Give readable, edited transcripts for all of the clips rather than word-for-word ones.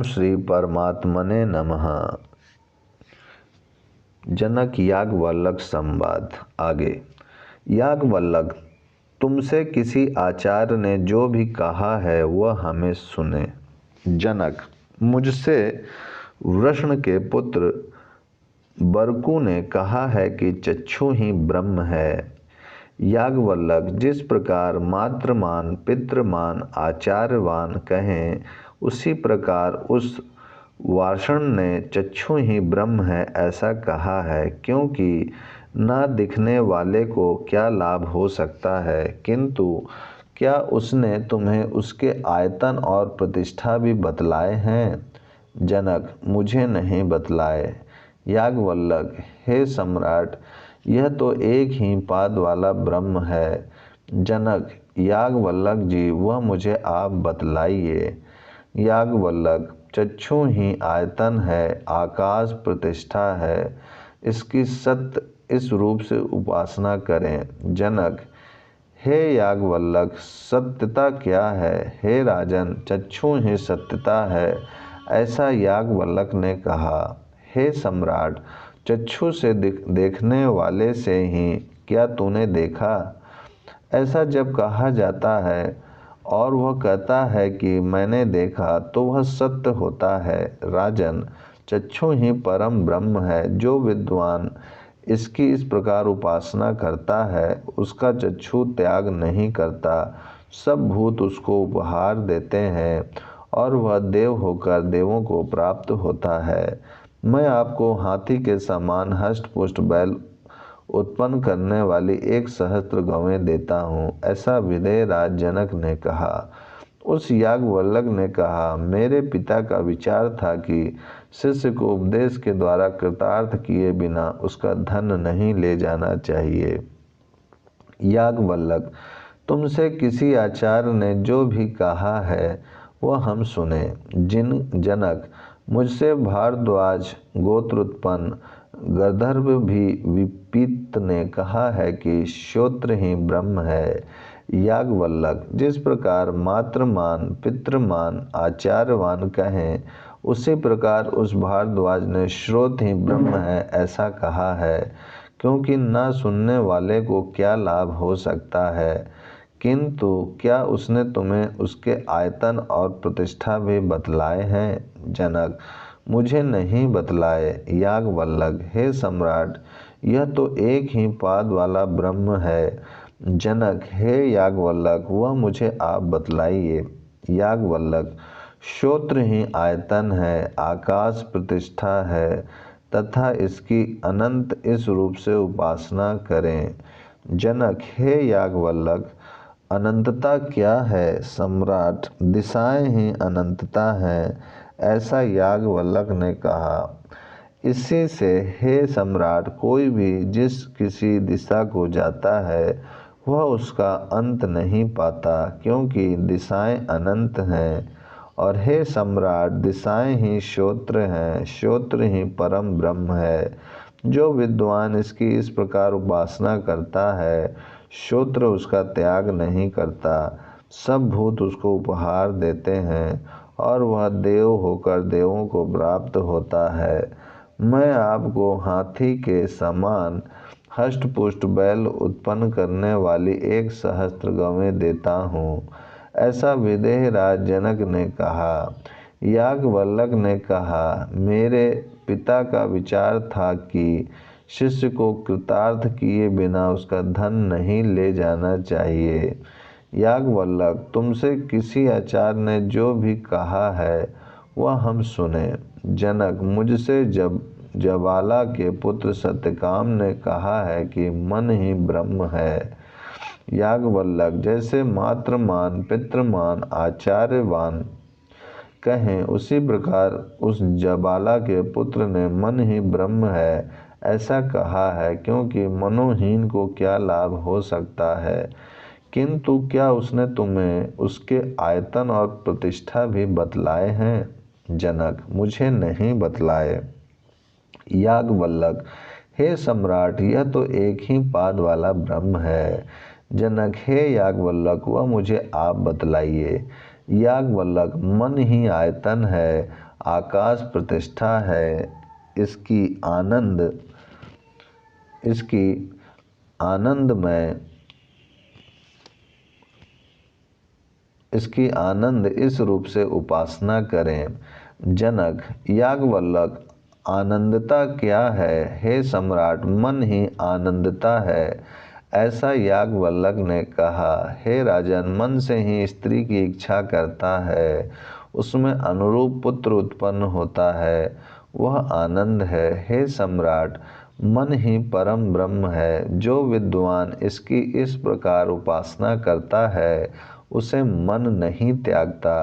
श्री परमात्मने नमः। जनक याज्ञवल्क्य संवाद। आगे। याज्ञवल्क्य, तुमसे किसी आचार्य ने जो भी कहा है वह हमें सुने। जनक, मुझसे वृषण के पुत्र बरकु ने कहा है कि चक्षु ही ब्रह्म है। याज्ञवल्क्य, जिस प्रकार मातृमान पितृमान आचार्यवान कहें, उसी प्रकार उस वाषण ने चक्षु ही ब्रह्म है ऐसा कहा है, क्योंकि न दिखने वाले को क्या लाभ हो सकता है, किंतु क्या उसने तुम्हें उसके आयतन और प्रतिष्ठा भी बतलाए हैं? जनक, मुझे नहीं बतलाए। याज्ञवल्क्य, हे सम्राट, यह तो एक ही पाद वाला ब्रह्म है। जनक, याज्ञवल्क्य जी, वह मुझे आप बतलाइए। याज्ञवल्क्य, चक्षु ही आयतन है, आकाश प्रतिष्ठा है, इसकी सत्य इस रूप से उपासना करें। जनक, हे याज्ञवल्क्य, सत्यता क्या है? हे राजन, चक्षु ही सत्यता है, ऐसा याज्ञवल्क्य ने कहा। हे सम्राट, चक्षु से देखने वाले से ही क्या तूने देखा? ऐसा जब कहा जाता है और वह कहता है कि मैंने देखा, तो वह सत्य होता है। राजन, चक्षु ही परम ब्रह्म है। जो विद्वान इसकी इस प्रकार उपासना करता है, उसका चक्षु त्याग नहीं करता। सब भूत उसको उपहार देते हैं और वह देव होकर देवों को प्राप्त होता है। मैं आपको हाथी के समान हष्ट पुष्ट बैल उत्पन्न करने वाली 1,000 गवें देता हूँ, ऐसा विदेह राज जनक ने कहा। उस याज्ञवल्क्य ने कहा, मेरे पिता का विचार था कि शिष्य को उपदेश के द्वारा कृतार्थ किए बिना उसका धन नहीं ले जाना चाहिए। याज्ञवल्क्य, तुमसे किसी आचार्य ने जो भी कहा है वह हम सुने। जनक, मुझसे भारद्वाज गोत्र उत्पन्न गंधर्व भी विपित ने कहा है कि श्रोत्र ही ब्रह्म है। याज्ञवल्क्य, जिस प्रकार मातृमान पितृमान आचार्यवान कहें, उसी प्रकार उस भारद्वाज ने श्रोत ही ब्रह्म है ऐसा कहा है, क्योंकि न सुनने वाले को क्या लाभ हो सकता है, किंतु क्या उसने तुम्हें उसके आयतन और प्रतिष्ठा भी बतलाए हैं? जनक, मुझे नहीं बतलाए। याज्ञवल्क्य, हे सम्राट, यह तो एक ही पाद वाला ब्रह्म है। जनक, हे याज्ञवल्क्य, वह मुझे आप बतलाइए। याज्ञवल्क्य, श्रोत्र ही आयतन है, आकाश प्रतिष्ठा है, तथा इसकी अनंत इस रूप से उपासना करें। जनक, हे याज्ञवल्क्य, अनंतता क्या है? सम्राट, दिशाएं ही अनंतता है, ऐसा याज्ञवल्क्य ने कहा। इसी से हे सम्राट, कोई भी जिस किसी दिशा को जाता है वह उसका अंत नहीं पाता, क्योंकि दिशाएं अनंत हैं। और हे सम्राट, दिशाएं ही श्रोत्र हैं, श्रोत्र ही परम ब्रह्म है। जो विद्वान इसकी इस प्रकार उपासना करता है, श्रोत्र उसका त्याग नहीं करता। सब भूत उसको उपहार देते हैं और वह देव होकर देवों को प्राप्त होता है। मैं आपको हाथी के समान हष्ट पुष्ट बैल उत्पन्न करने वाली 1,000 गवें देता हूँ, ऐसा विदेह राज जनक ने कहा। याज्ञवल्क्य ने कहा, मेरे पिता का विचार था कि शिष्य को कृतार्थ किए बिना उसका धन नहीं ले जाना चाहिए। याज्ञवल्क्य, तुमसे किसी आचार्य ने जो भी कहा है वह हम सुने। जनक, मुझसे जबाला के पुत्र सत्यकाम ने कहा है कि मन ही ब्रह्म है। याज्ञवल्क्य, जैसे मातृमान पितृमान आचार्यवान कहें, उसी प्रकार उस जबाला के पुत्र ने मन ही ब्रह्म है ऐसा कहा है, क्योंकि मनोहीन को क्या लाभ हो सकता है, किंतु क्या उसने तुम्हें उसके आयतन और प्रतिष्ठा भी बतलाए हैं? जनक, मुझे नहीं बतलाए। याज्ञवल्क्य, हे सम्राट, यह तो एक ही पाद वाला ब्रह्म है। जनक, हे याज्ञवल्क्य, वह मुझे आप बतलाइए। याज्ञवल्क्य, मन ही आयतन है, आकाश प्रतिष्ठा है, इसकी आनंद इस रूप से उपासना करें। जनक, याज्ञवल्क, आनंदता क्या है? हे सम्राट, मन ही आनंदता है, ऐसा याज्ञवल्क ने कहा। हे राजन, मन से ही स्त्री की इच्छा करता है, उसमें अनुरूप पुत्र उत्पन्न होता है, वह आनंद है। हे सम्राट, मन ही परम ब्रह्म है, जो विद्वान इसकी इस प्रकार उपासना करता है, उसे मन नहीं त्यागता।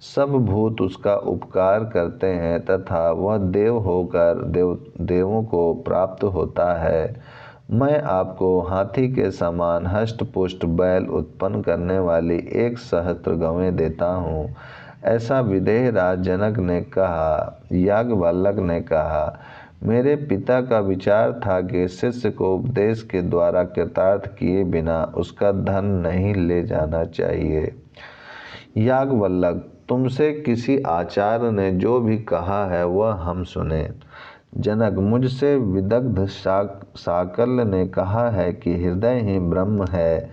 सब भूत उसका उपकार करते हैं तथा वह देव होकर देवों को प्राप्त होता है। मैं आपको हाथी के समान हष्ट पुष्ट बैल उत्पन्न करने वाली 1,000 गवें देता हूँ, ऐसा विदेह राज जनक ने कहा। याज्ञवल्क ने कहा, मेरे पिता का विचार था कि शिष्य को उपदेश के द्वारा कृतार्थ किए बिना उसका धन नहीं ले जाना चाहिए। याज्ञवल्क, तुमसे किसी आचार्य ने जो भी कहा है वह हम सुने। जनक, मुझसे विदग्ध साकल्य ने कहा है कि हृदय ही ब्रह्म है।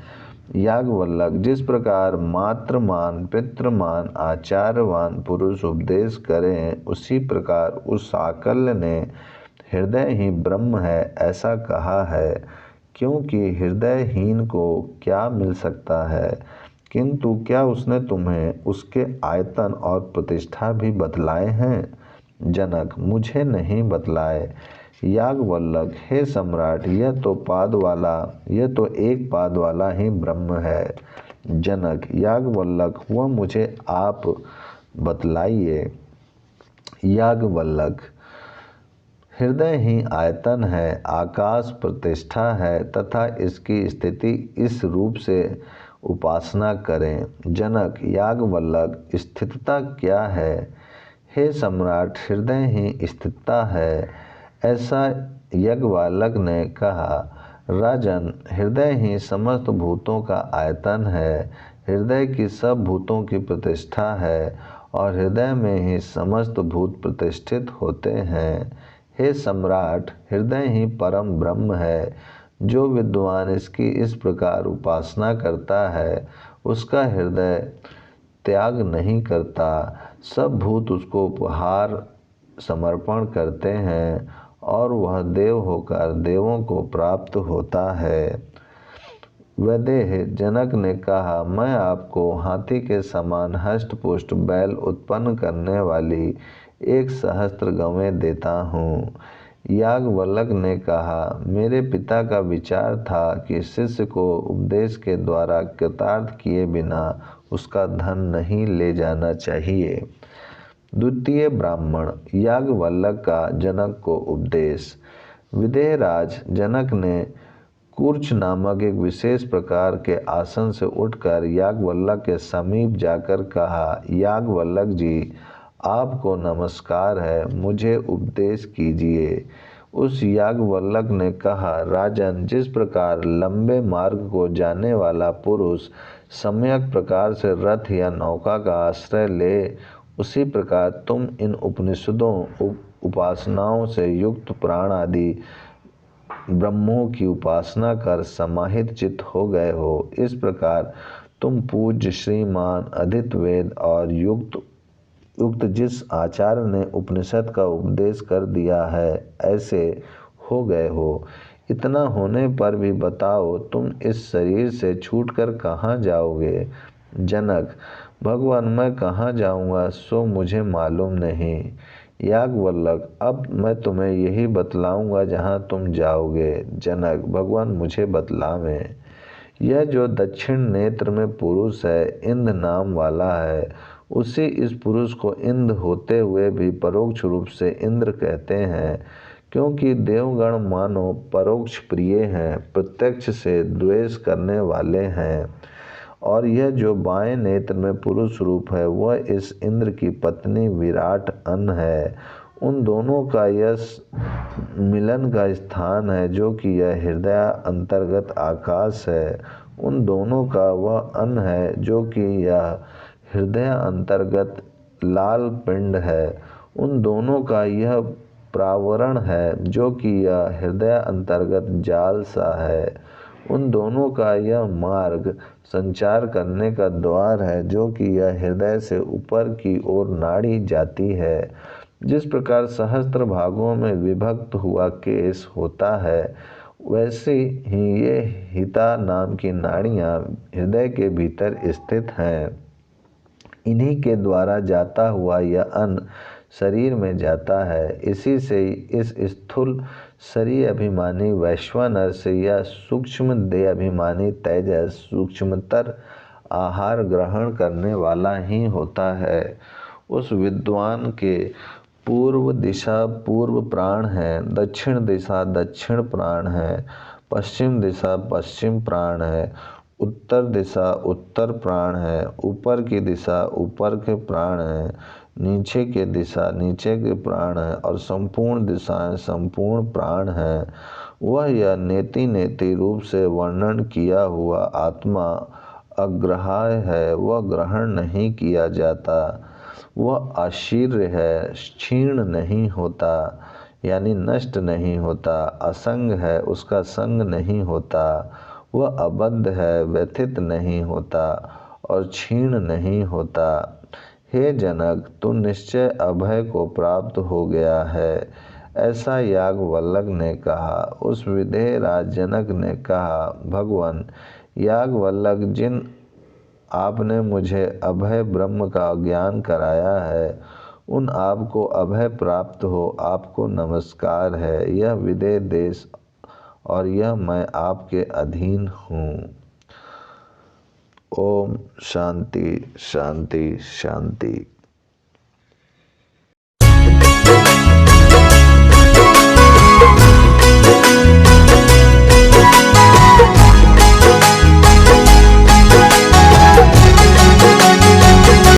याज्ञवल्क, जिस प्रकार मात्रमान पितृमान आचार्यवान पुरुष उपदेश करें, उसी प्रकार उस साकल्य ने हृदय ही ब्रह्म है ऐसा कहा है, क्योंकि हृदयहीन को क्या मिल सकता है। किंतु क्या उसने तुम्हें उसके आयतन और प्रतिष्ठा भी बतलाए हैं? जनक, मुझे नहीं बतलाए। याज्ञवल्क, हे सम्राट, यह तो एक पाद वाला ही ब्रह्म है। जनक, याज्ञवल्क, वह मुझे आप बतलाइए। याज्ञवल्क, हृदय ही आयतन है, आकाश प्रतिष्ठा है तथा इसकी स्थिति इस रूप से उपासना करें। जनक, याज्ञवल्क, स्थितता क्या है? हे सम्राट, हृदय ही स्थितता है, ऐसा याज्ञवल्क ने कहा। राजन, हृदय ही समस्त भूतों का आयतन है, हृदय की सब भूतों की प्रतिष्ठा है और हृदय में ही समस्त भूत प्रतिष्ठित होते हैं। हे सम्राट, हृदय ही परम ब्रह्म है, जो विद्वान इसकी इस प्रकार उपासना करता है, उसका हृदय त्याग नहीं करता। सब भूत उसको उपहार समर्पण करते हैं और वह देव होकर देवों को प्राप्त होता है। वैदेह, जनक ने कहा, मैं आपको हाथी के समान हष्ट पुष्ट बैल उत्पन्न करने वाली 1,000 गवें देता हूँ। याज्ञवल्क ने कहा, मेरे पिता का विचार था कि शिष्य को उपदेश के द्वारा कृतार्थ किए बिना उसका धन नहीं ले जाना चाहिए। द्वितीय ब्राह्मण। याज्ञवल्क का जनक को उपदेश। विदेहराज जनक ने कुर्च नामक एक विशेष प्रकार के आसन से उठकर याज्ञवल्क के समीप जाकर कहा, याज्ञवल्क जी, आपको नमस्कार है, मुझे उपदेश कीजिए। उस याज्ञवल्क ने कहा, राजन, जिस प्रकार लंबे मार्ग को जाने वाला पुरुष सम्यक प्रकार से रथ या नौका का आश्रय ले, उसी प्रकार तुम इन उपनिषदों उपासनाओं से युक्त प्राण आदि ब्रह्मों की उपासना कर समाहित चित्त हो गए हो। इस प्रकार तुम पूज्य श्रीमान अद्वित वेद और युक्त जिस आचार्य ने उपनिषद का उपदेश कर दिया है, ऐसे हो गए हो। इतना होने पर भी बताओ, तुम इस शरीर से छूटकर कहाँ जाओगे? जनक, भगवान, मैं कहाँ जाऊँगा सो मुझे मालूम नहीं। याज्ञवल्क, अब मैं तुम्हें यही बतलाऊंगा जहाँ तुम जाओगे। जनक, भगवान, मुझे बतलावें। यह जो दक्षिण नेत्र में पुरुष है, इंद्र नाम वाला है, उसी इस पुरुष को इंद्र होते हुए भी परोक्ष रूप से इंद्र कहते हैं, क्योंकि देवगण मानो परोक्ष प्रिय हैं, प्रत्यक्ष से द्वेष करने वाले हैं। और यह जो बाएं नेत्र में पुरुष रूप है, वह इस इंद्र की पत्नी विराट अन्न है। उन दोनों का यश मिलन का स्थान है, जो कि यह हृदय अंतर्गत आकाश है। उन दोनों का वह अन्न है, जो कि यह हृदय अंतर्गत लाल पिंड है। उन दोनों का यह प्रावरण है जो कि यह हृदय अंतर्गत जाल सा है। उन दोनों का यह मार्ग संचार करने का द्वार है जो कि यह हृदय से ऊपर की ओर नाड़ी जाती है। जिस प्रकार सहस्त्र भागों में विभक्त हुआ केश होता है, वैसे ही ये हिता नाम की नाड़ियाँ हृदय के भीतर स्थित हैं। इन्हीं के द्वारा जाता हुआ यह अन्न शरीर में जाता है। इसी से इस स्थूल शरीर अभिमानी वैश्वानर से यह सूक्ष्म देह अभिमानी तेजस सूक्ष्मतर आहार ग्रहण करने वाला ही होता है। उस विद्वान के पूर्व दिशा पूर्व प्राण है, दक्षिण दिशा दक्षिण प्राण है, पश्चिम दिशा पश्चिम प्राण है, उत्तर दिशा उत्तर प्राण है, ऊपर की दिशा ऊपर के प्राण है, नीचे के दिशा नीचे के प्राण है और संपूर्ण दिशाएं संपूर्ण प्राण है। वह यह नेति नेति रूप से वर्णन किया हुआ आत्मा अग्राह्य है, वह ग्रहण नहीं किया जाता। वह अशीर्य है, क्षीण नहीं होता यानी नष्ट नहीं होता, असंग है, उसका संग नहीं होता, वह अबद्ध है, व्यथित नहीं होता और क्षीण नहीं होता। हे जनक, तू निश्चय अभय को प्राप्त हो गया है, ऐसा याज्ञवल्क्य ने कहा। उस विधेय राज जनक ने कहा, भगवान याज्ञवल्क्य, जिन आपने मुझे अभय ब्रह्म का ज्ञान कराया है, उन आपको अभय प्राप्त हो, आपको नमस्कार है। यह विदेह देश और यह मैं आपके अधीन हूँ। ओम शांति शांति शांति।